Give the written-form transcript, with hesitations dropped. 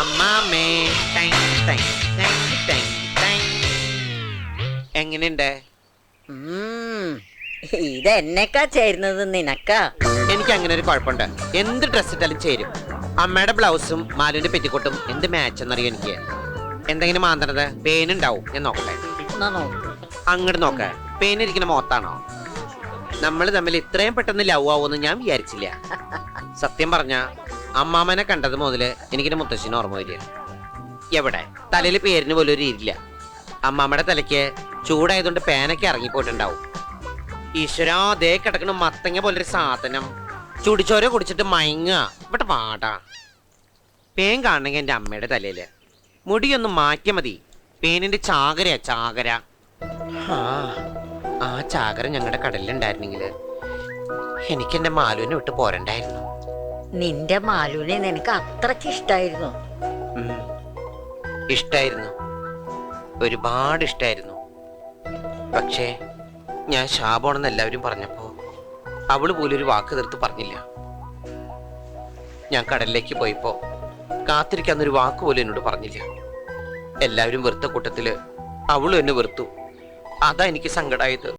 അമ്മാമേ ടൈങ്, ടൈങ്, ടൈങ്, ടൈങ്, ടൈങ്. എങ്ങനെയുണ്ട്? ഇത് എന്നെക്കാ ചേരുന്നത് നിനക്കാ. എനിക്ക് അങ്ങനെ ഒരു കുഴപ്പമുണ്ട്. എന്ത് ഡ്രസ് ഇട്ടാലും ചേരും. അമ്മയുടെ ബ്ലൗസും മാലുവിന്റെ പെറ്റിക്കോട്ടും എന്ത് മാച്ച് എന്നറിയോ എനിക്ക്. എന്തെങ്കിലും മാന്തണത് പേനുണ്ടാവും. ഞാൻ നോക്കട്ടെ. അങ്ങോട്ട് നോക്ക. പേനിരിക്കുന്ന മോത്താണോ? നമ്മൾ തമ്മിൽ ഇത്രയും പെട്ടെന്ന് ലവ് ആവുമെന്ന് ഞാൻ വിചാരിച്ചില്ല. സത്യം പറഞ്ഞ അമ്മാമനെ കണ്ടത് മുതല് എനിക്കിന്റെ മുത്തശ്ശിന് ഓർമ്മ വരിക. എവിടെ തലയിൽ പേരിന് പോലും ഒരു ഇരില്ല. അമ്മാമ്മയുടെ തലയ്ക്ക് ചൂടായതുകൊണ്ട് പേനൊക്കെ ഇറങ്ങിപ്പോയിട്ടുണ്ടാവും. ഈശ്വരാ, ദേ കിടക്കണ മത്തങ്ങ പോലൊരു സാധനം. ചുടിച്ചോര കുടിച്ചിട്ട് മയങ്ങുക. ഇവിടെ പാടാ. പേൻ കാണണമെങ്കിൽ എൻ്റെ അമ്മയുടെ തലയില് മുടിയൊന്ന് മാറ്റിയ മതി. പേനിന്റെ ചാകരയാ ചാകര. ആ ചാകര ഞങ്ങളുടെ കടലിലുണ്ടായിരുന്നെങ്കിൽ എനിക്ക് എന്റെ മാലുവിനെ വിട്ട് പോരണ്ടായിരുന്നു. നിന്റെ മാലുവിനെ നിനക്ക് അത്രക്ക് ഇഷ്ടായിരുന്നു? ഇഷ്ടായിരുന്നു, ഒരുപാട് ഇഷ്ടായിരുന്നു. പക്ഷേ ഞാൻ ശാപമാണെന്ന് എല്ലാവരും പറഞ്ഞപ്പോ അവള് പോലും ഒരു വാക്ക് തീർത്ത് പറഞ്ഞില്ല. ഞാൻ കടലിലേക്ക് പോയപ്പോ കാത്തിരിക്കാന്നൊരു വാക്ക് പോലും എന്നോട് പറഞ്ഞില്ല. എല്ലാവരും വെറുത്ത കൂട്ടത്തില് അവളും എന്നെ വെറുത്തു. അതാ എനിക്ക് സങ്കടമായത്.